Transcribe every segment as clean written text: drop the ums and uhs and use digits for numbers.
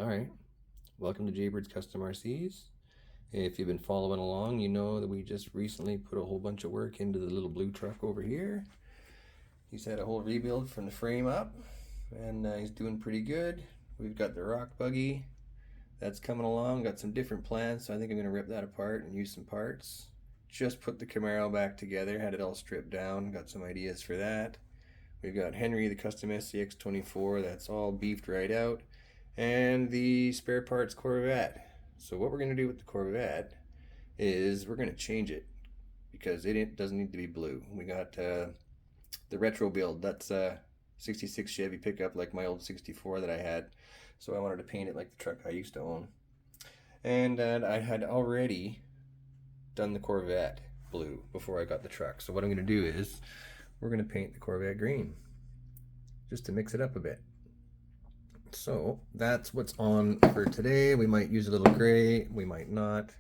Alright, welcome to Jaybird's Custom RCs. If you've been following along, you know that we just recently put a whole bunch of work into the little blue truck over here. He's had a whole rebuild from the frame up, and he's doing pretty good. We've got the rock buggy that's coming along, got some different plans, so I think I'm going to rip that apart and use some parts. Just put the Camaro back together, had it all stripped down, got some ideas for that. We've got Henry, the custom Scx24, that's all beefed right out, and the spare parts Corvette. So what we're going to do with the Corvette is we're going to change it because it doesn't need to be blue. We got the retro build. That's a 66 Chevy pickup like my old 64 that I had. So I wanted to paint it like the truck I used to own. And I had already done the Corvette blue before I got the truck. So what I'm going to do is we're going to paint the Corvette green just to mix it up a bit. So that's what's on for today. We might use a little gray, we might not,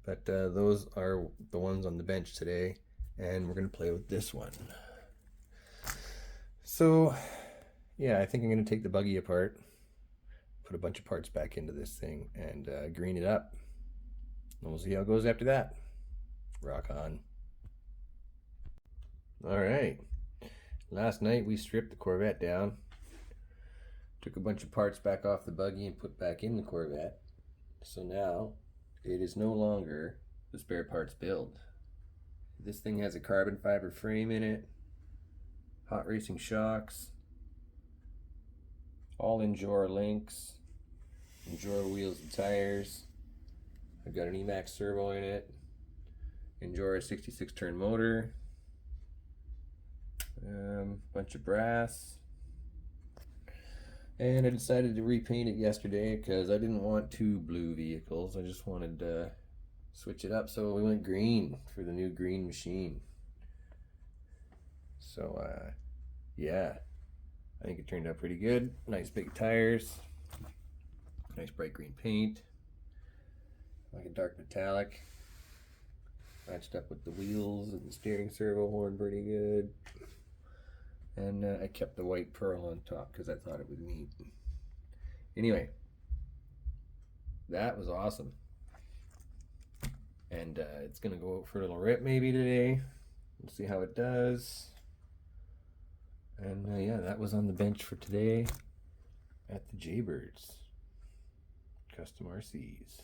but those are the ones on the bench today, and we're going to play with this one. So yeah, I think I'm going to take the buggy apart, put a bunch of parts back into this thing, and green it up, and we'll see how it goes after that. Rock on. Alright, last night we stripped the Corvette down, took a bunch of parts back off the buggy and put back in the Corvette. So now it is no longer the spare parts build. This thing has a carbon fiber frame in it, hot racing shocks, all Endure links, Endure wheels and tires. I've got an Emax servo in it, Endure 66 turn motor, bunch of brass. And I decided to repaint it yesterday because I didn't want two blue vehicles. I just wanted to switch it up, so we went green for the new green machine. So yeah, I think it turned out pretty good. Nice big tires, nice bright green paint, like a dark metallic. Matched up with the wheels and the steering servo horn pretty good. And I kept the white pearl on top because I thought it was neat. Anyway, that was awesome. And it's going to go out for a little rip maybe today. We'll see how it does. And yeah, that was on the bench for today at the Jaybird's Custom RCs.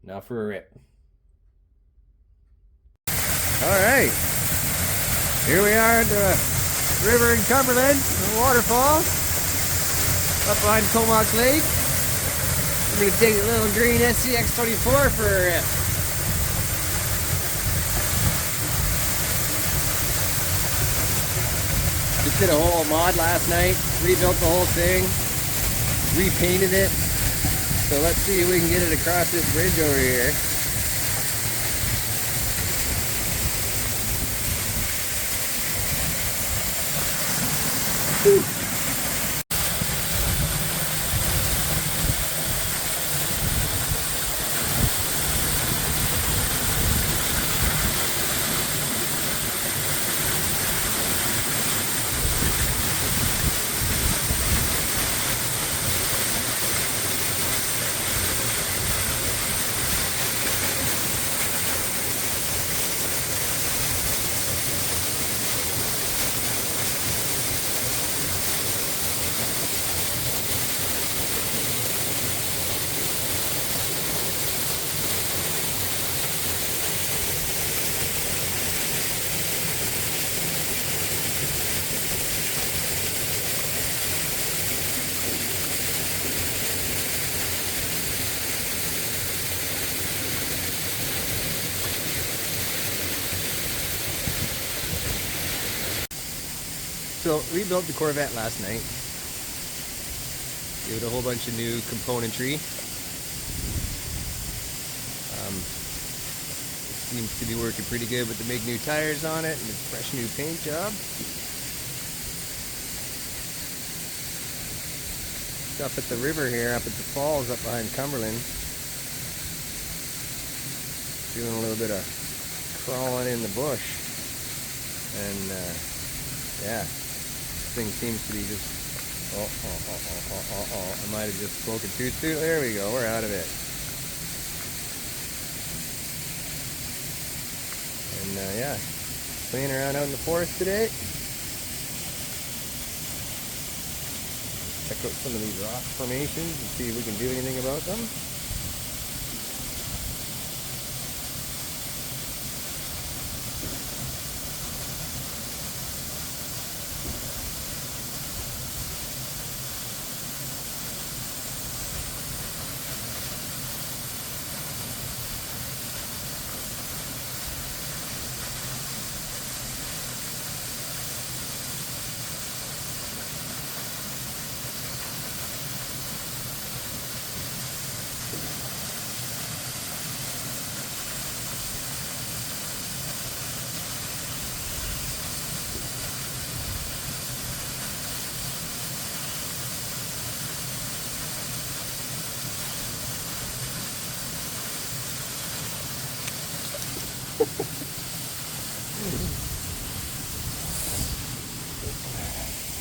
Now for a rip. Alright, here we are at the river in Cumberland, the waterfall, up behind Comox Lake. We're going to take the little green Scx24 for a rip. Just did a whole mod last night, rebuilt the whole thing, repainted it. So let's see if we can get it across this bridge over here. Whew. So rebuilt the Corvette last night. Gave it a whole bunch of new componentry. It seems to be working pretty good with the big new tires on it and the fresh new paint job. Up at the river here, up at the falls up behind Cumberland. Doing a little bit of crawling in the bush. And yeah. Thing seems to be just am I might have just spoken too soon. There we go, we're out of it. And yeah, playing around out in the forest today. Check out some of these rock formations and see if we can do anything about them.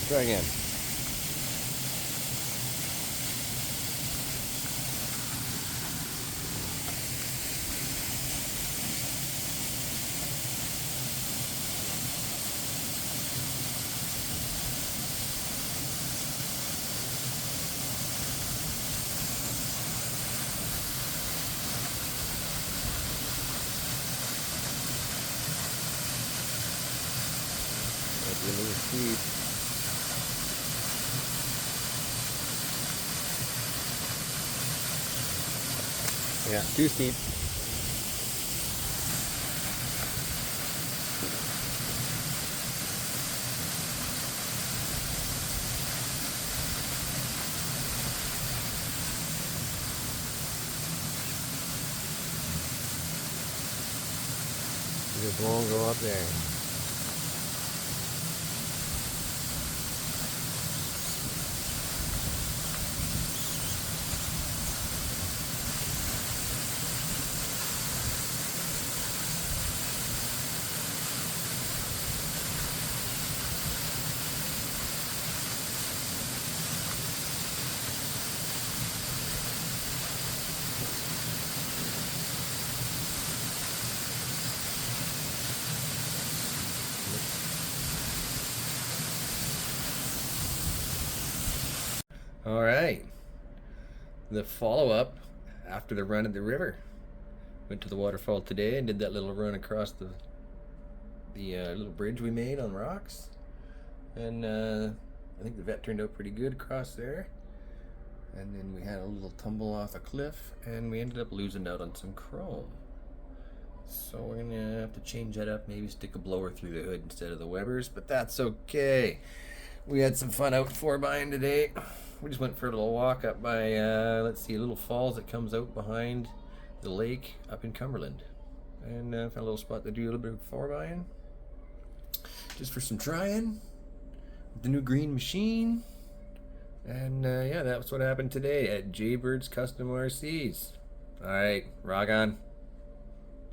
Try again. Might be a little steep. Yeah, too steep. Just won't go up there. All right, the follow-up after the run at the river. Went to the waterfall today and did that little run across the little bridge we made on rocks, and I think the vet turned out pretty good across there. And then we had a little tumble off a cliff, and we ended up losing out on some chrome. So we're gonna have to change that up, maybe stick a blower through the hood instead of the Weber's, but that's okay. We had some fun out 4-bying today. We just went for a little walk up by, let's see, a little falls that comes out behind the lake up in Cumberland. And found a little spot to do a little bit of 4-bying. Just for some trying. The new green machine. And yeah, that's what happened today at Jaybird's Custom RCs. Alright, rock on.